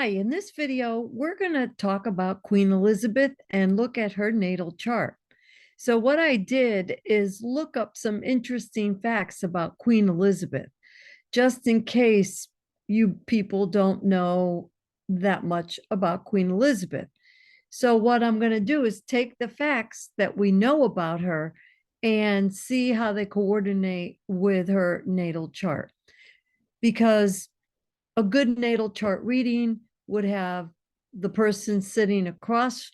Hi, in this video, we're going to talk about Queen Elizabeth and look at her natal chart. So what I did is look up some interesting facts about Queen Elizabeth, just in case you people don't know that much about Queen Elizabeth. So what I'm going to do is take the facts that we know about her and see how they coordinate with her natal chart. Because a good natal chart reading would have the person sitting across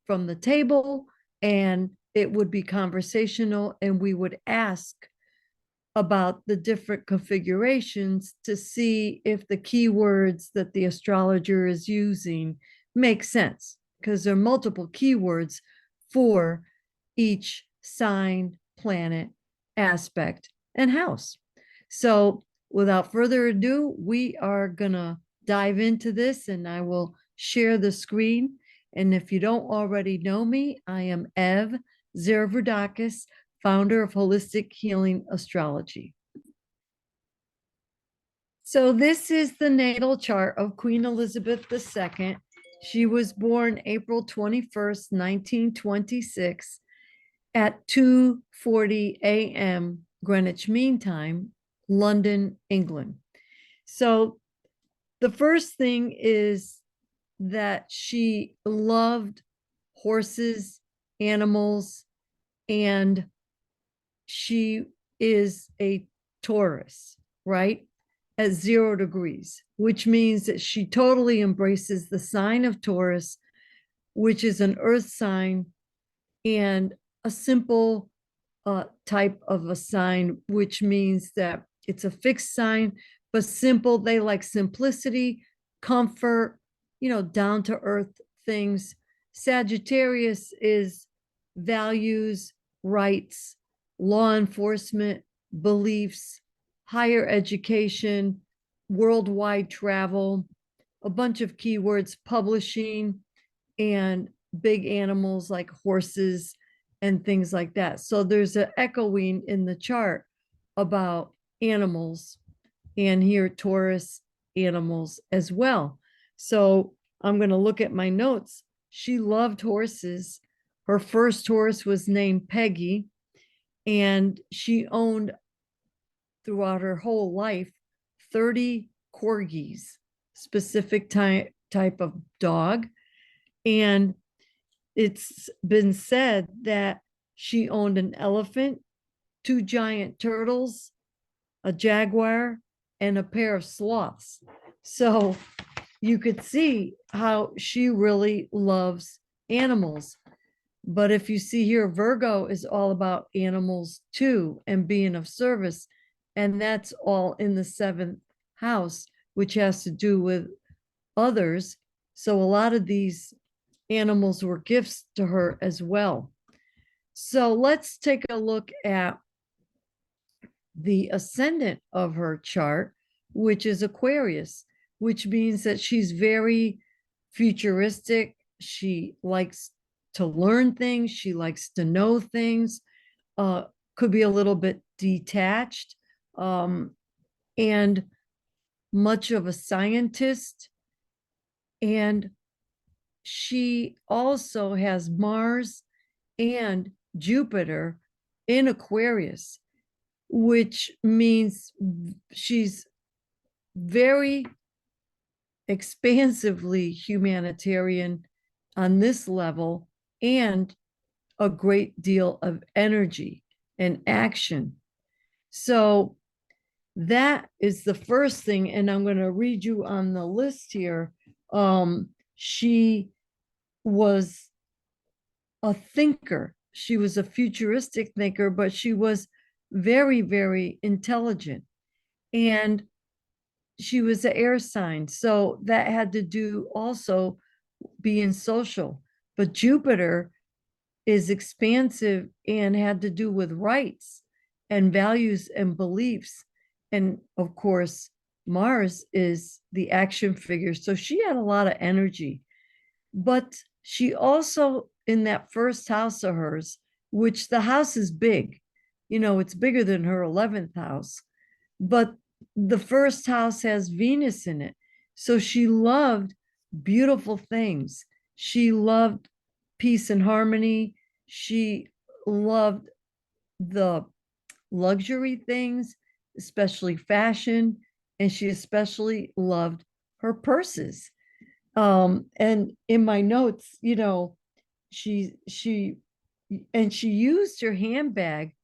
from the table, and it would be conversational, and we would ask about the different configurations to see if the keywords that the astrologer is using make sense, because there are multiple keywords for each sign, planet, aspect, and house. So without further ado, we are gonna dive into this, and I will share the screen. And if you don't already know me, I am Ev Zervudakis, founder of Holistic Healing Astrology. So this is the natal chart of Queen Elizabeth II. She was born April 21st, 1926 at 2:40 a.m. Greenwich Mean Time, London, England. So the first thing is that she loved horses, animals, and she is a Taurus, right? At 0 degrees, which means that she totally embraces the sign of Taurus, which is an earth sign and a simple type of a sign, which means that it's a fixed sign, but simple. They like simplicity, comfort, down to earth things. Sagittarius is values, rights, law enforcement, beliefs, higher education, worldwide travel, a bunch of keywords, publishing, and big animals like horses and things like that. So there's an echoing in the chart about animals, and here Taurus animals as well. So I'm going to look at my notes. She loved horses. Her first horse was named Peggy, and she owned throughout her whole life 30 Corgis, specific type of dog. And it's been said that she owned an elephant, 2 giant turtles, a jaguar, and a pair of sloths. So you could see how she really loves animals. But if you see here, Virgo is all about animals too, and being of service. And that's all in the 7th house, which has to do with others. So a lot of these animals were gifts to her as well. So let's take a look at the ascendant of her chart, which is Aquarius, which means that she's very futuristic. She likes to learn things. She likes to know things, could be a little bit detached, and much of a scientist. And she also has Mars and Jupiter in Aquarius, which means she's very expansively humanitarian on this level, and a great deal of energy and action. So that is the first thing. And I'm going to read you on the list here. She was a thinker. She was a futuristic thinker, but she was very, very intelligent. And she was an air sign. So that had to do also being social. But Jupiter is expansive and had to do with rights and values and beliefs. And of course, Mars is the action figure. So she had a lot of energy. But she also, in that first house of hers, which the house is big, it's bigger than her 11th house, but the first house has Venus in it. So she loved beautiful things. She loved peace and harmony. She loved the luxury things, especially fashion, and she especially loved her purses. And in my notes, she and she used her handbag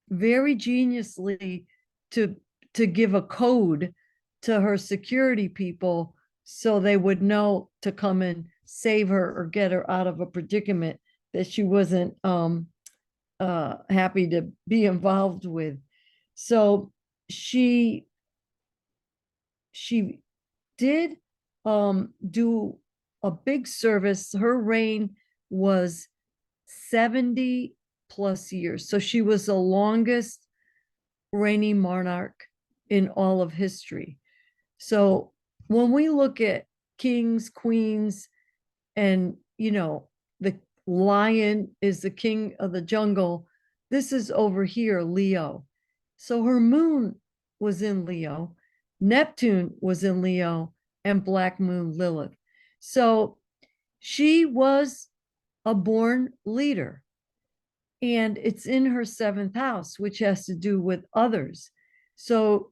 very geniusly to to give a code to her security people so they would know to come and save her or get her out of a predicament that she wasn't happy to be involved with. So she she did do a big service. Her reign was 70 plus years. So she was the longest reigning monarch in all of history. So when we look at kings, queens, and the lion is the king of the jungle, this is over here, Leo. So her moon was in Leo, Neptune was in Leo, and Black Moon Lilith. So she was a born leader, and it's in her seventh house, which has to do with others. So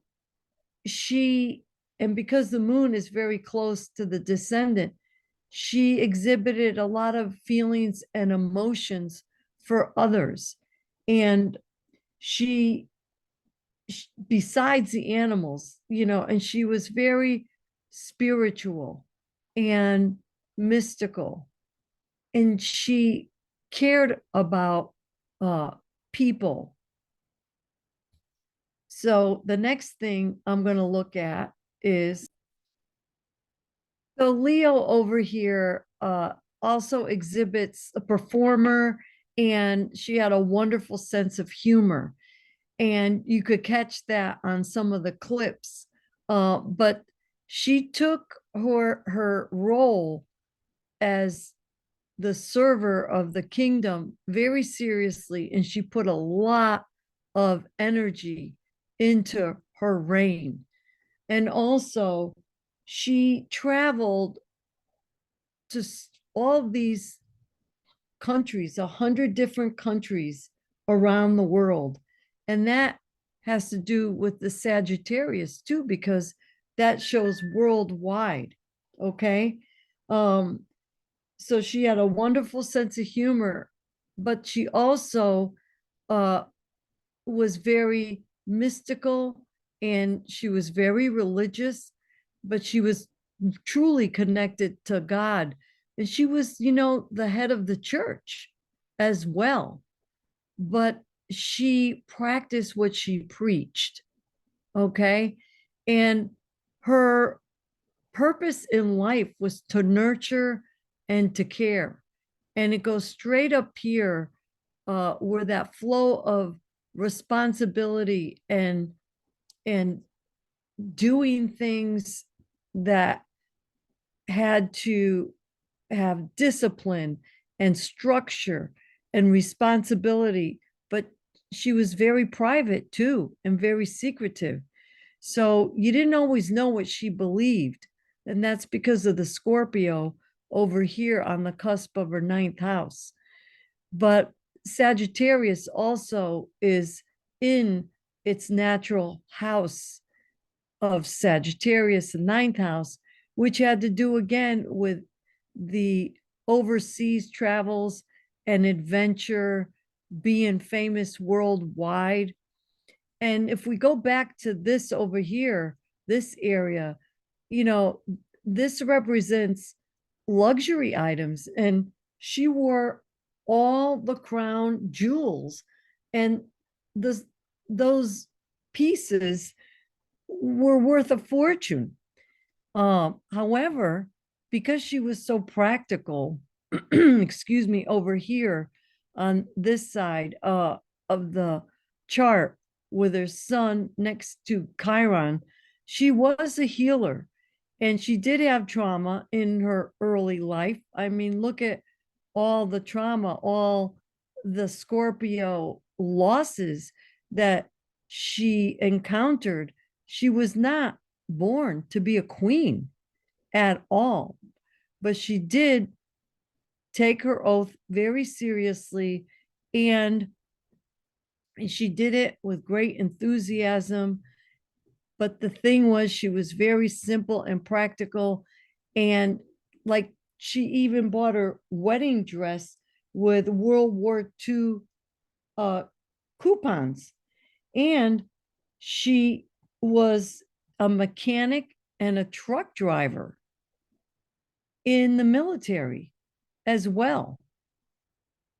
she, and because the moon is very close to the descendant, she exhibited a lot of feelings and emotions for others. And she, besides the animals, and she was very spiritual and mystical. And she cared about people. So the next thing I'm going to look at is, so Leo over here also exhibits a performer, and she had a wonderful sense of humor. And you could catch that on some of the clips. But she took her role as the server of the kingdom very seriously, and she put a lot of energy into her reign. And also, she traveled to all these countries, 100 different countries around the world. And that has to do with the Sagittarius too, because that shows worldwide. Okay. So she had a wonderful sense of humor, but she also uh, was very mystical, and she was very religious, but she was truly connected to God. And she was, the head of the church as well. But she practiced what she preached. Okay. And her purpose in life was to nurture and to care. And it goes straight up here, where that flow of responsibility and doing things that had to have discipline and structure and responsibility, but she was very private too and very secretive. So you didn't always know what she believed. And that's because of the Scorpio over here on the cusp of her ninth house. But Sagittarius also is in its natural house of Sagittarius, the ninth house, which had to do again with the overseas travels and adventure, being famous worldwide. And if we go back to this over here, this area, you know, this represents luxury items. And she wore all the crown jewels. And this, those pieces were worth a fortune. However, because she was so practical, excuse me, over here on this side of the chart with her sun next to Chiron, she was a healer, and she did have trauma in her early life. I mean, look at all the trauma, all the Scorpio losses that she encountered. She was not born to be a queen at all. but she did take her oath very seriously, and she did it with great enthusiasm. But the thing was, she was very simple and practical. And like, she even bought her wedding dress with World War II coupons. And she was a mechanic and a truck driver in the military as well.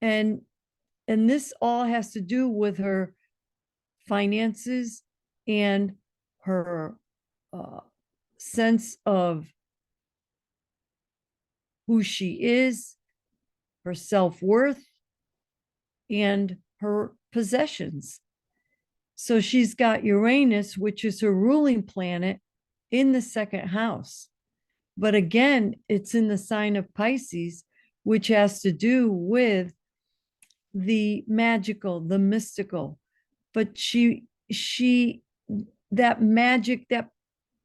And this all has to do with her finances and her uh, sense of who she is, her self-worth, and her possessions. So she's got Uranus, which is her ruling planet, in the second house. But again, it's in the sign of Pisces, which has to do with the magical, the mystical. But she, that magic, that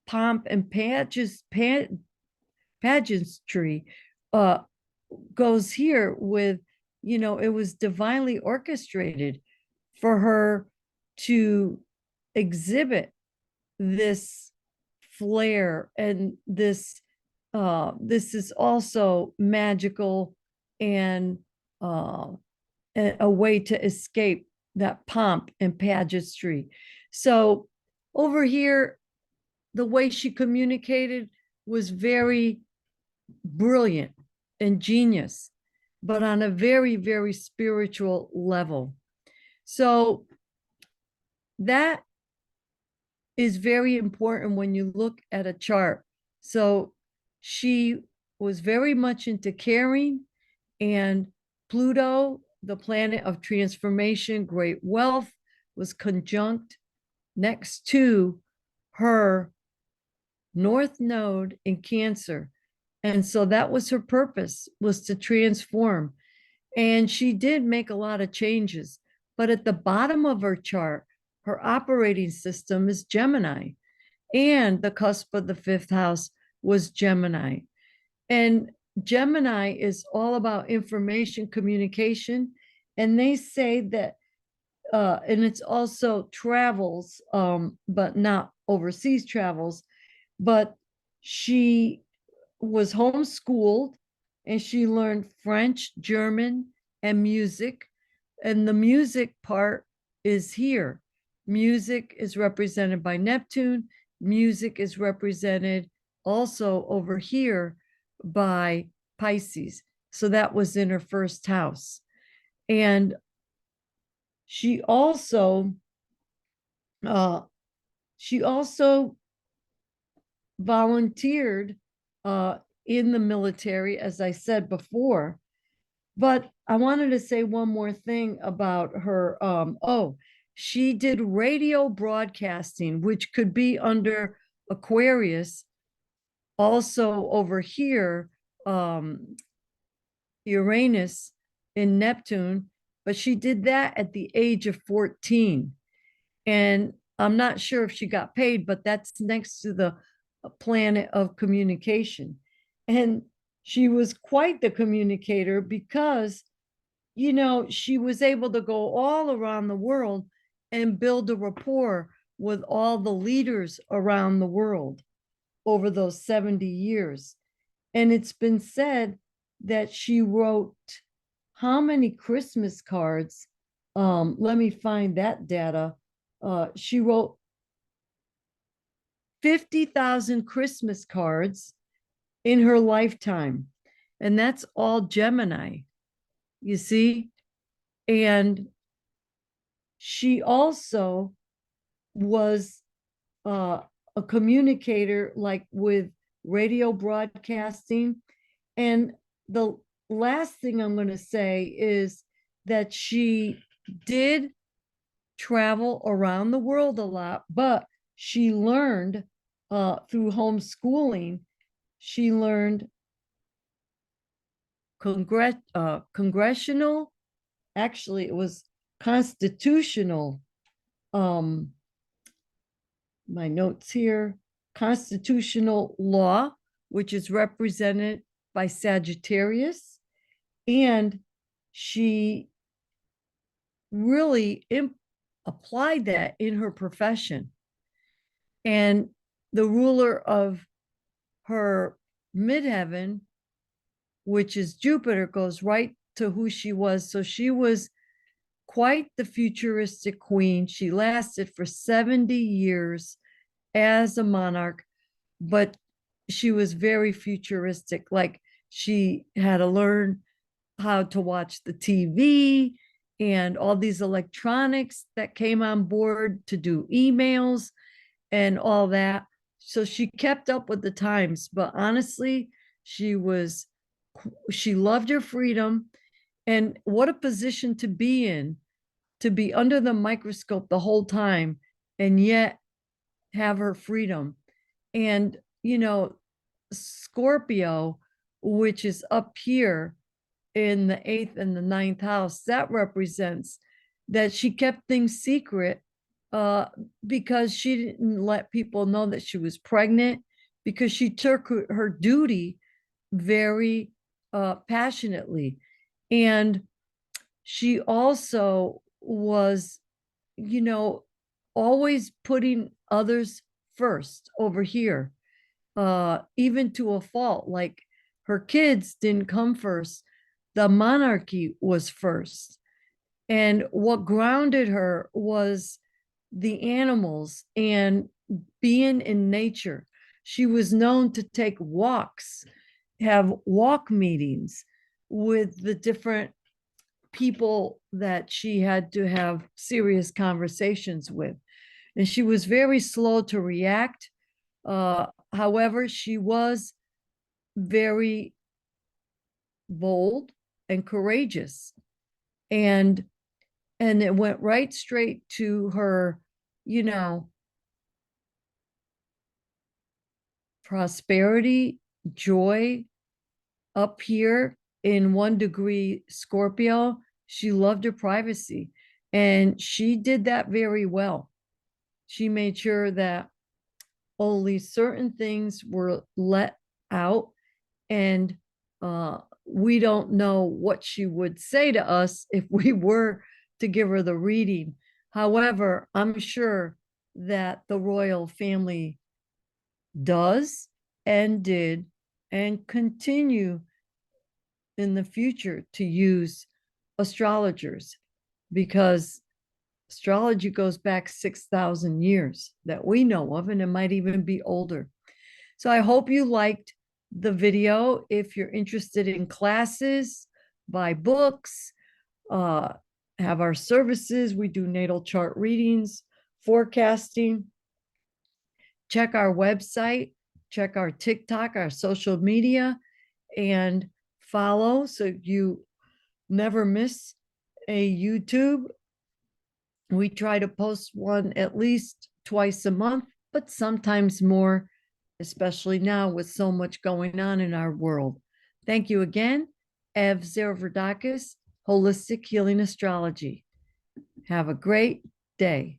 pomp and pageantry uh, goes here with, it was divinely orchestrated for her to exhibit this flair, and this is also magical, and uh, a way to escape that pomp and pageantry. So over here, the way she communicated was very brilliant and genius, but on a very, very spiritual level. So that is very important when you look at a chart. So she was very much into caring, and Pluto, the planet of transformation, great wealth, was conjunct next to her North Node in Cancer. And so that was her purpose, was to transform. And she did make a lot of changes. But at the bottom of her chart, her operating system is Gemini. And the cusp of the fifth house was Gemini. And Gemini is all about information communication. And they say that, and it's also travels, but not overseas travels. But she was homeschooled, and she learned French, German, and music. And the music part is here. Music is represented by Neptune. Music is represented also over here by Pisces. So that was in her first house. And she also uh, she also volunteered in the military, as I said before. But I wanted to say one more thing about her. She did radio broadcasting, which could be under Aquarius. Also over here, Uranus in Neptune, but she did that at the age of 14. And I'm not sure if she got paid, but that's next to the planet of communication. And she was quite the communicator because, she was able to go all around the world and build a rapport with all the leaders around the world over those 70 years. And it's been said that she wrote how many Christmas cards? Let me find that data. She wrote 50,000 Christmas cards in her lifetime. And that's all Gemini, you see? And she also was a communicator, like with radio broadcasting. And the last thing I'm going to say is that she did travel around the world a lot, but she learned through homeschooling, she learned congressional, actually it was constitutional, um, my notes here, constitutional law, which is represented by Sagittarius, and she really applied that in her profession. And the ruler of her midheaven, which is Jupiter, goes right to who she was. So she was quite the futuristic queen. She lasted for 70 years as a monarch, but she was very futuristic. Like, she had to learn how to watch the TV and all these electronics that came on board to do emails and all that. So she kept up with the times, but honestly, she was she loved her freedom. And what a position to be in, to be under the microscope the whole time and yet have her freedom. And, Scorpio, which is up here in the eighth and the ninth house, that represents that she kept things secret, uh, because she didn't let people know that she was pregnant, because she took her duty very passionately. And she also was, you know, always putting others first over here, even to a fault. Like, her kids didn't come first, the monarchy was first. And what grounded her was the animals and being in nature. She was known to take walks, have walk meetings with the different people that she had to have serious conversations with. And she was very slow to react. However, she was very bold and courageous. And it went right straight to her, you know, prosperity, joy up here in 1 degree Scorpio. She loved her privacy, and she did that very well. She made sure that only certain things were let out, and we don't know what she would say to us if we were to give her the reading. However, I'm sure that the royal family does and did and continue in the future to use astrologers, because astrology goes back 6,000 years that we know of, and it might even be older. So I hope you liked the video. If you're interested in classes, buy books, uh, have our services. We do natal chart readings, forecasting. Check our website, check our TikTok, our social media, and follow so you never miss a YouTube. We try to post one at least twice a month, but sometimes more, especially now with so much going on in our world. Thank you again. Ev Zerverdakis, Holistic Healing Astrology. Have a great day.